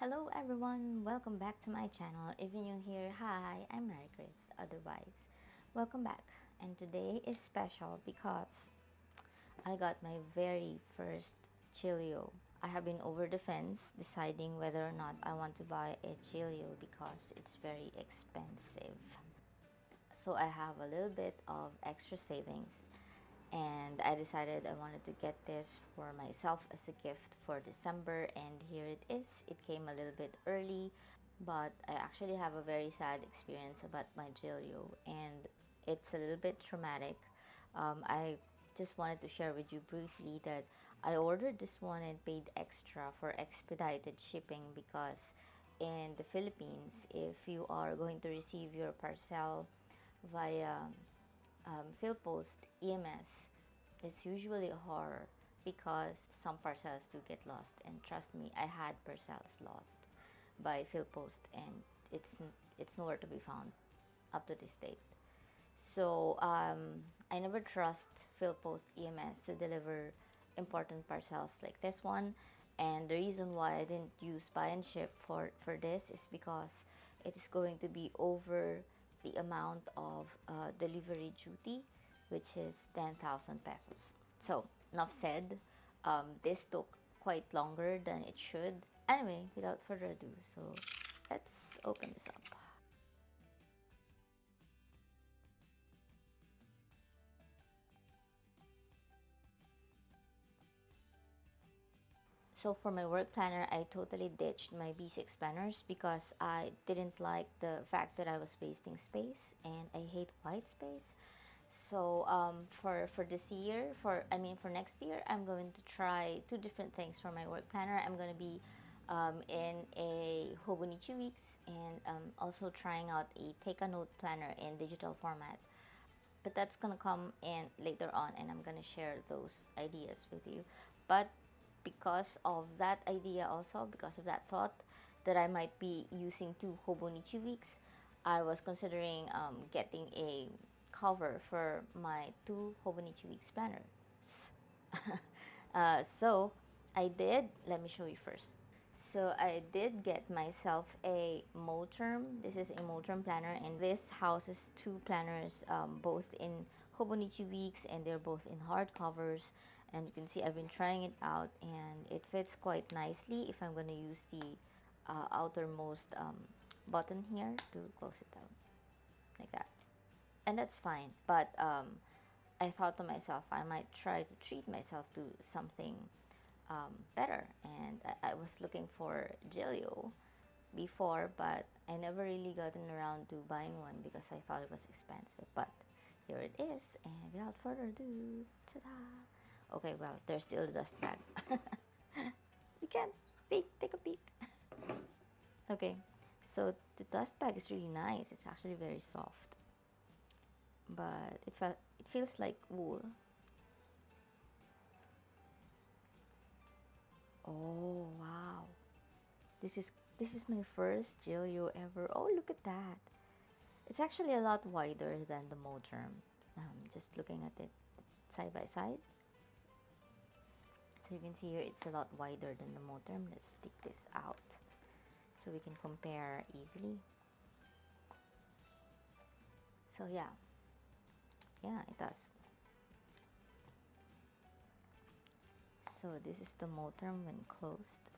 Hello everyone, welcome back to my channel. If you're new here, hi, I'm Mary Chris. Otherwise, welcome back. And today is special because I got my very first Gillio. I have been over the fence deciding whether or not I want to buy a Gillio because it's very expensive. So I have a little bit of extra savings and I decided I wanted to get this for myself as a gift for December, and here it is. It came a little bit early, but I actually have a very sad experience about my Gillio, and it's a little bit traumatic. I just wanted to share with you briefly that I ordered this one and paid extra for expedited shipping because in the Philippines, if you are going to receive your parcel via PHLPost EMS, it's usually a horror because some parcels do get lost, and trust me, I had parcels lost by PHLPost and it's nowhere to be found up to this date. So I never trust PHLPost EMS to deliver important parcels like this one, and the reason why I didn't use buy and ship for this is because it is going to be over the amount of delivery duty, which is 10,000 pesos. So enough said. This took quite longer than it should. Anyway, without further ado, so let's open this up. So for my work planner, I totally ditched my B6 planners because I didn't like the fact that I was wasting space, and I hate white space. So for this year, for next year, I'm going to try two different things for my work planner. I'm going to be in a Hobo weeks, and also trying out a take a note planner in digital format. But that's gonna come in later on, and I'm gonna share those ideas with you. But because of that idea, also because of that thought that I might be using two Hobo weeks, I was considering getting a cover for my two Hobo weeks planners. So I did. Let me show you first. So I did get myself a Moterm. This is a Moterm planner, and this houses two planners, both in Hobonichi weeks, and they're both in hardcovers. And you can see I've been trying it out, and it fits quite nicely if I'm going to use the outermost button here to close it down, like that. And that's fine. But I thought to myself, I might try to treat myself to something better. And I was looking for Gillio before, but I never really gotten around to buying one because I thought it was expensive. But here it is, and without further ado, ta-da! Okay, well, there's still the dust bag. You can take a peek. Okay, so the dust bag is really nice. It's actually very soft, but it feels like wool. Oh wow, this is my first Gillio ever. Oh, look at that. It's actually a lot wider than the Moterm. Just looking at it side by side. So you can see here it's a lot wider than the Moterm. Let's take this out so we can compare easily. So yeah, it does. So this is the Moterm when closed.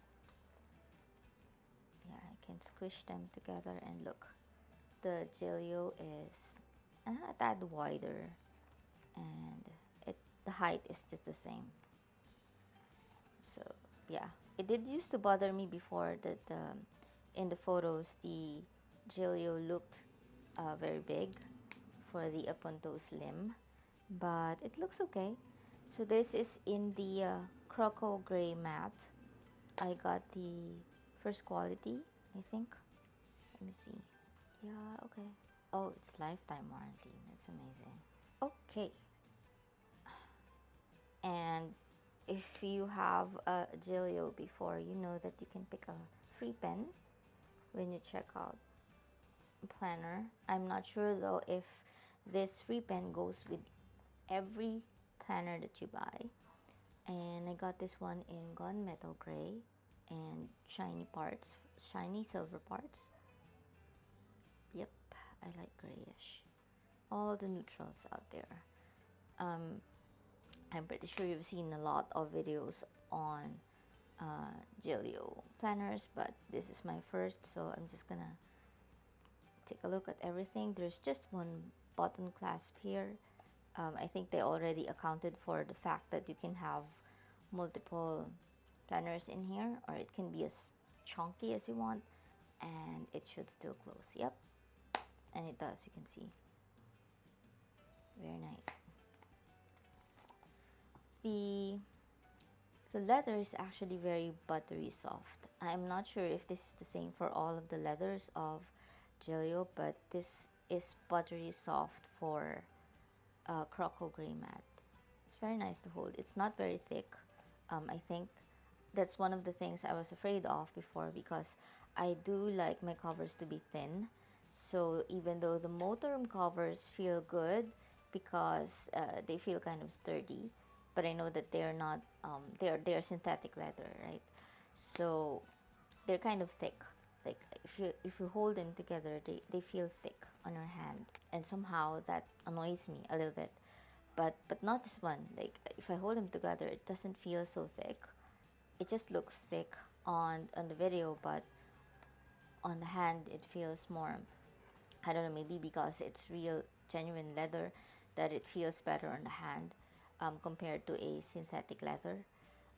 Yeah, I can squish them together, and look, the Gillio is a tad wider, and the height is just the same. So yeah, it did used to bother me before that in the photos the Gillio looked very big for the Appunto Slim, but it looks okay. So this is in the Croco Gray matte. I got the first quality, I think. Let me see. Yeah, okay. Oh, it's lifetime warranty. That's amazing. Okay. And if you have a Gillio before, you know that you can pick a free pen when you check out planner. I'm not sure though if this free pen goes with every planner that you buy. And I got this one in gunmetal gray, and shiny parts, shiny silver parts. Yep, I like grayish. All the neutrals out there. Um, I'm pretty sure you've seen a lot of videos on Gillio planners, but this is my first, so I'm just gonna take a look at everything. There's just one button clasp here. I think they already accounted for the fact that you can have multiple planners in here, or it can be as chunky as you want, and it should still close. Yep, and it does, you can see. Very nice. The the leather is actually very buttery soft. I'm not sure if this is the same for all of the leathers of Gillio, but this is buttery soft for Croco Gray Matte. It's very nice to hold. It's not very thick. I think that's one of the things I was afraid of before, because I do like my covers to be thin. So even though the Moterm covers feel good because they feel kind of sturdy, but I know that they're not. They're synthetic leather, right? So they're kind of thick. Like if you hold them together, they feel thick on your hand, and somehow that annoys me a little bit. But not this one. Like if I hold them together, it doesn't feel so thick. It just looks thick on the video, but on the hand it feels more, I don't know, maybe because it's real genuine leather, that it feels better on the hand compared to a synthetic leather.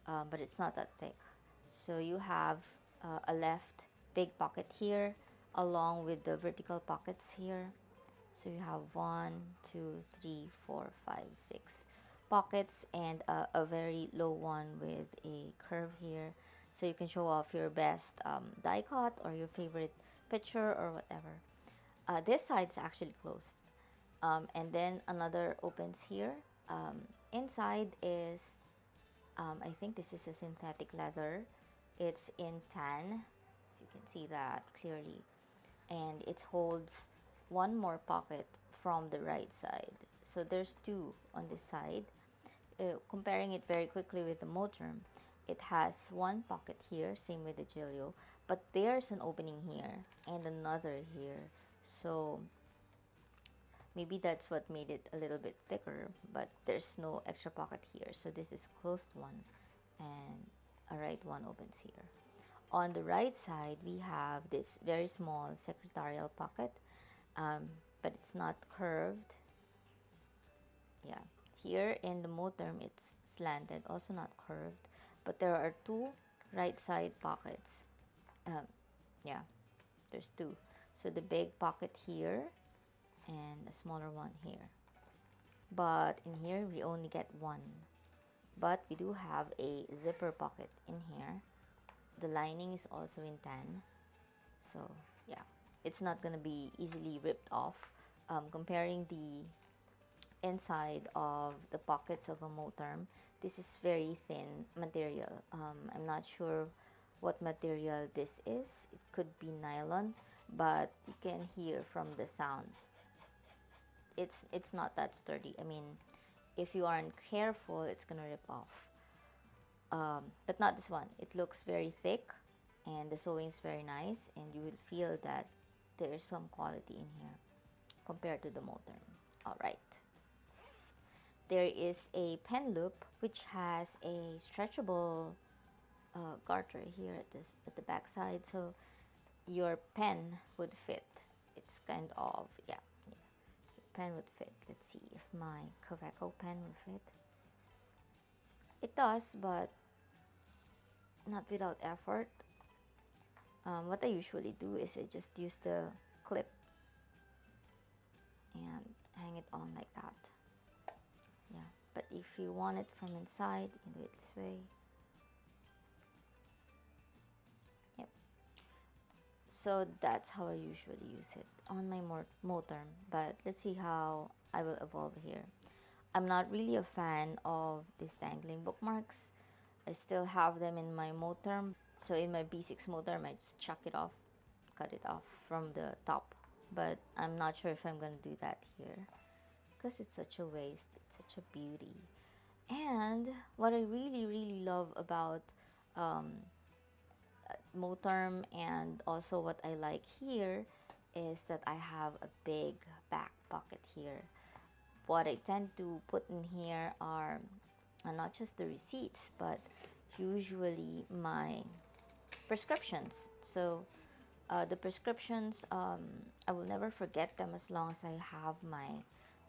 But it's not that thick. So you have a left big pocket here along with the vertical pockets here. So you have 1, 2, 3, 4, 5, 6 pockets, and a very low one with a curve here. So you can show off your best die cut or your favorite picture or whatever. This side's actually closed. And then another opens here. Inside is, I think this is a synthetic leather. It's in tan, if you can see that clearly. And it holds one more pocket from the right side. So there's two on this side. Comparing it very quickly with the Moterm, it has one pocket here, same with the Gillio, but there's an opening here and another here. So maybe that's what made it a little bit thicker, but there's no extra pocket here. So this is closed one, and a right one opens here. On the right side, we have this very small secretarial pocket, but it's not curved. Yeah, here in the Moterm, it's slanted, also not curved, but there are two right side pockets. Um, yeah, there's two. So the big pocket here and a smaller one here. But in here, we only get one. But we do have a zipper pocket in here. The lining is also in tan, so yeah, it's not gonna be easily ripped off. Comparing the inside of the pockets of a Moterm, this is very thin material. I'm not sure what material this is. It could be nylon, but you can hear from the sound. It's not that sturdy. I mean, if you aren't careful, it's gonna rip off. But not this one. It looks very thick, and the sewing is very nice, and you will feel that there is some quality in here compared to the Moterm. All right. There is a pen loop which has a stretchable garter here at the back side, so your pen would fit. It's kind of, yeah, your pen would fit. Let's see if my Kaweco pen will fit. It does, but not without effort. What I usually do is I just use the clip and hang it on like that. Yeah, but if you want it from inside, you can do it this way. Yep. So that's how I usually use it on my Moterm, but let's see how I will evolve here. I'm not really a fan of these dangling bookmarks. I still have them in my Moterm. So in my B6 Moterm, I just chuck it off, cut it off from the top. But I'm not sure if I'm going to do that here, because it's such a waste. It's such a beauty. And what I really, really love about Moterm, and also what I like here is that I have a big back pocket here. What I tend to put in here are not just the receipts, but usually my prescriptions. So the prescriptions, I will never forget them as long as I have my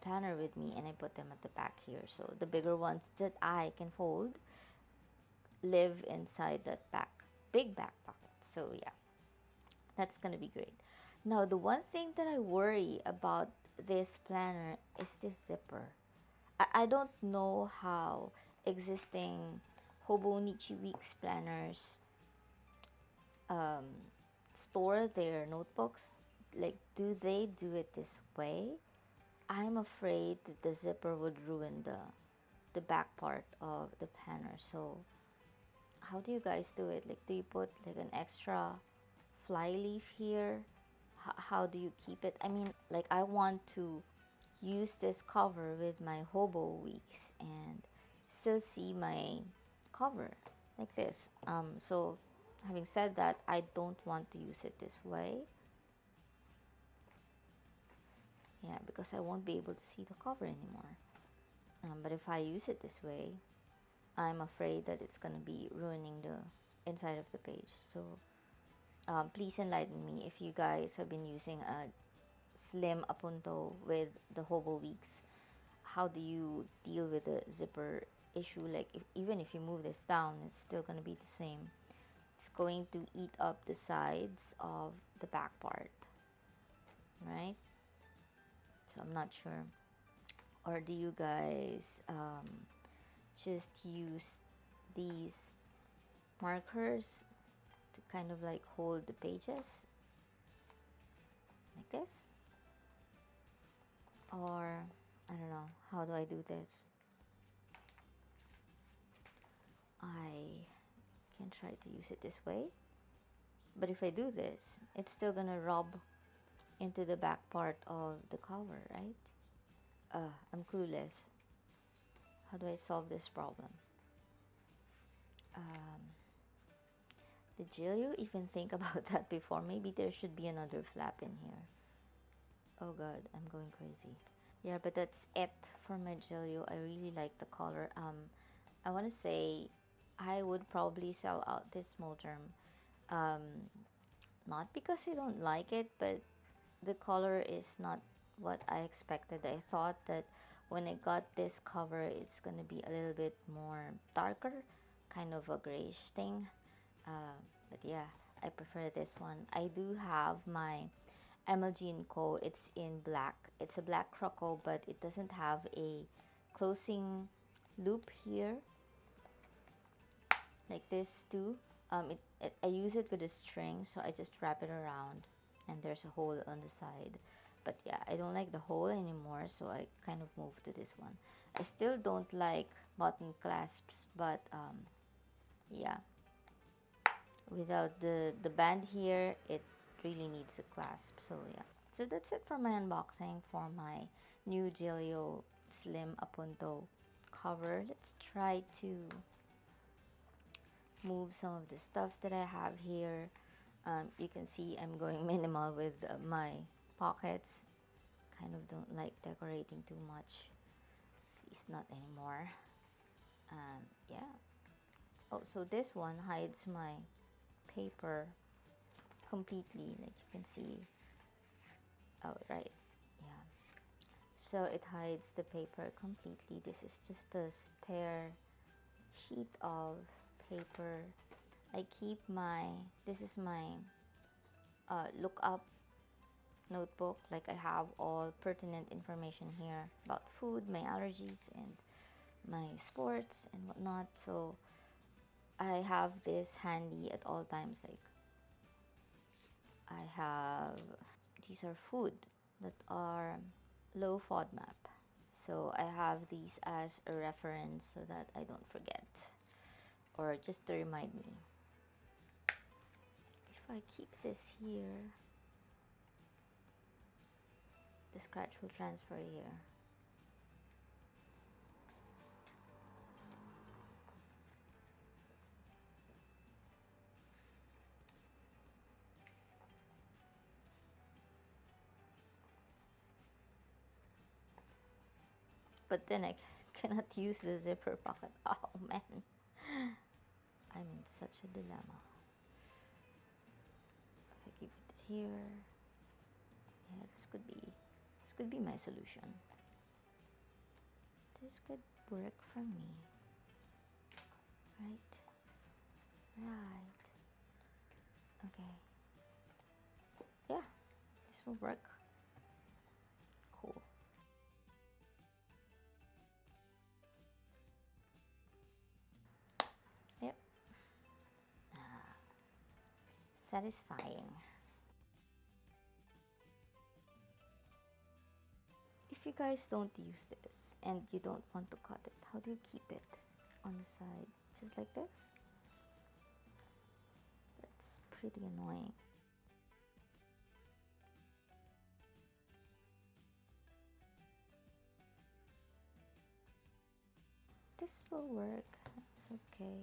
planner with me, and I put them at the back here. So the bigger ones that I can fold live inside that big back pocket. So yeah, that's gonna be great. Now, the one thing that I worry about this planner is this zipper. I don't know how existing Hobo Nichi Weeks planners um, store their notebooks. Like, do they do it this way? I'm afraid that the zipper would ruin the back part of the planner. So how do you guys do it? Like, do you put like an extra fly leaf here? How do you keep it? I mean, like, I want to use this cover with my Hobo weeks and still see my cover like this. So having said that, I don't want to use it this way. Yeah, because I won't be able to see the cover anymore. But if I use it this way, I'm afraid that it's gonna be ruining the inside of the page. So please enlighten me if you guys have been using a Slim Appunto with the Hobo weeks. How do you deal with the zipper issue? Like, even if you move this down, it's still gonna be the same. It's going to eat up the sides of the back part, right? So I'm not sure. Or do you guys just use these markers to kind of like hold the pages like this? Or I don't know, how do I do this? I can try to use it this way, but if I do this, it's still gonna rub into the back part of the cover, right? I'm clueless. How do I solve this problem? Um, did Gillio even think about that before? Maybe there should be another flap in here. Oh god, I'm going crazy. Yeah, but that's it for my Gillio. I really like the color. I want to say I would probably sell out this Moterm. Um, Not because I don't like it, but the color is not what I expected. I thought that when I got this cover, it's gonna be a little bit more darker, kind of a grayish thing. But yeah, I prefer this one. I do have my MLG & Co. It's in black. It's a black croco, but it doesn't have a closing loop here like this too. I use it with a string, so I just wrap it around, and there's a hole on the side. But yeah, I don't like the hole anymore, so I kind of moved to this one. I still don't like button clasps, but yeah, without the band here, it really needs a clasp. So yeah, so that's it for my unboxing for my new Gillio Slim Appunto cover. Let's try to move some of the stuff that I have here. You can see I'm going minimal with my pockets. Kind of don't like decorating too much. At least not anymore. Yeah. Oh, so this one hides my paper completely, like you can see. Oh, right. Yeah. So it hides the paper completely. This is just a spare sheet of paper. I keep this is my lookup notebook. Like, I have all pertinent information here about food, my allergies, and my sports and whatnot. So I have this handy at all times. Like, I have, these are food that are low FODMAP. So I have these as a reference so that I don't forget, or just to remind me. If I keep this here, the scratch will transfer here. but then I cannot use the zipper pocket. Oh man, I'm in such a dilemma. If I keep it here, yeah, this could be my solution. This could work for me, right? Right. Okay. Yeah, this will work. Cool. Yep. Ah, satisfying. If you guys don't use this and you don't want to cut it, how do you keep it on the side? Just like this? That's pretty annoying. This will work. It's okay.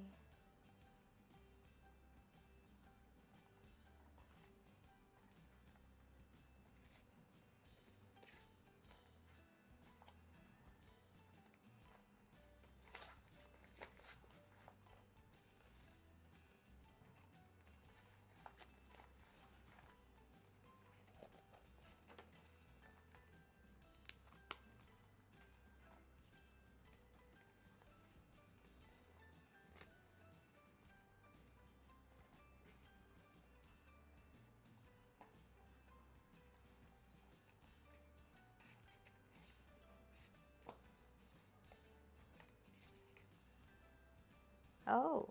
Oh,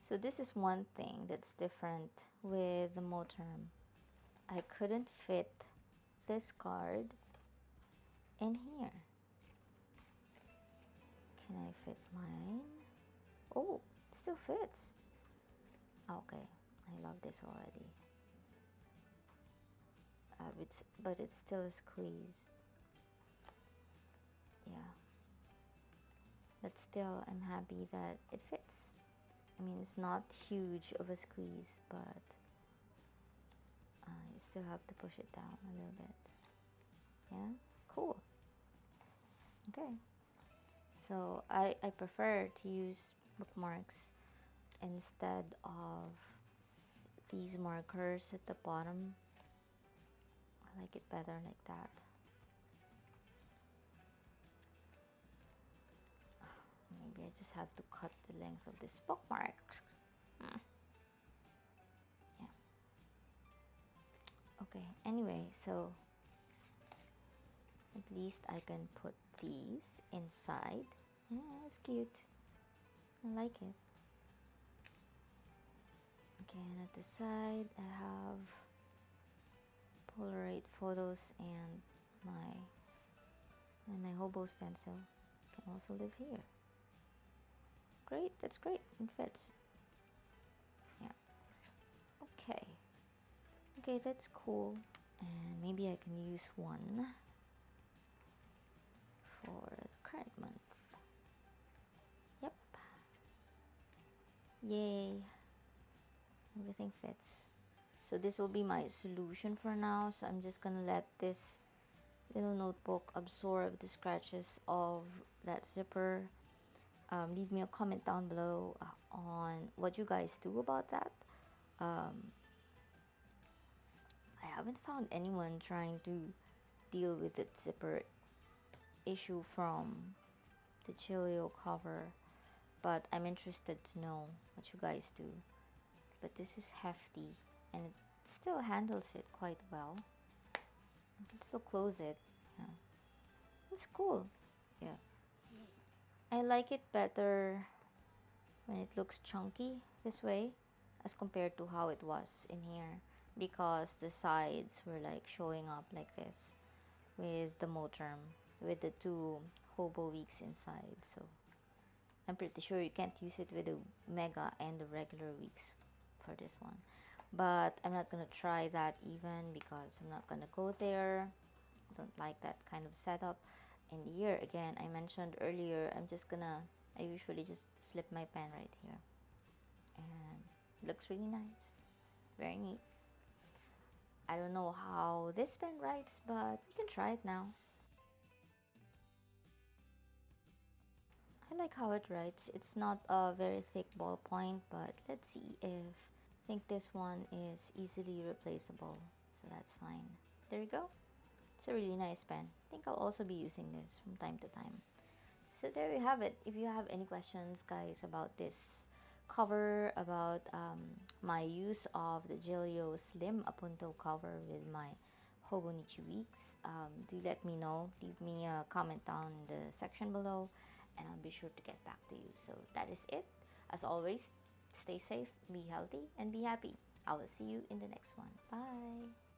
so this is one thing that's different with the Moterm. I couldn't fit this card in here. Can I fit mine? Oh, it still fits. Okay, I love this already. But it's still a squeeze. Yeah. But still, I'm happy that it fits. I mean, it's not huge of a squeeze, but you still have to push it down a little bit. Yeah, cool. Okay. So I prefer to use bookmarks instead of these markers at the bottom. I like it better like that. Maybe I just have to cut the length of this bookmark. Yeah. Okay, anyway, so at least I can put these inside. Yeah, it's cute. I like it. Okay, and at the side I have Polaroid photos and my Hobo stencil can also live here. Great, that's great. It fits. Yeah. Okay. Okay, that's cool. And maybe I can use one for the current month. Yep. Yay. Everything fits. So this will be my solution for now. So I'm just gonna let this little notebook absorb the scratches of that zipper. Leave me a comment down below on what you guys do about that. I haven't found anyone trying to deal with the zipper issue from the Gillio cover, but I'm interested to know what you guys do. But this is hefty and it still handles it quite well. I can still close it. Yeah. It's cool. Yeah. I like it better when it looks chunky this way as compared to how it was in here, because the sides were like showing up like this with the Moterm, with the two Hobo weeks inside. So I'm pretty sure you can't use it with the Mega and the regular weeks for this one. But I'm not gonna try that even, because I'm not gonna go there. I don't like that kind of setup. And here again, I mentioned earlier, I usually just slip my pen right here, and it looks really nice, very neat. I don't know how this pen writes, but you can try it now. I like how it writes. It's not a very thick ballpoint, but let's see if I think this one is easily replaceable. So that's fine. There you go. It's a really nice pen. I think I'll also be using this from time to time. So there you have it. If you have any questions, guys, about this cover, about my use of the Gillio Slim Appunto cover with my Hobo Weeks, do let me know. Leave me a comment down in the section below, and I'll be sure to get back to you. So that is it. As always, stay safe, be healthy, and be happy. I will see you in the next one. Bye.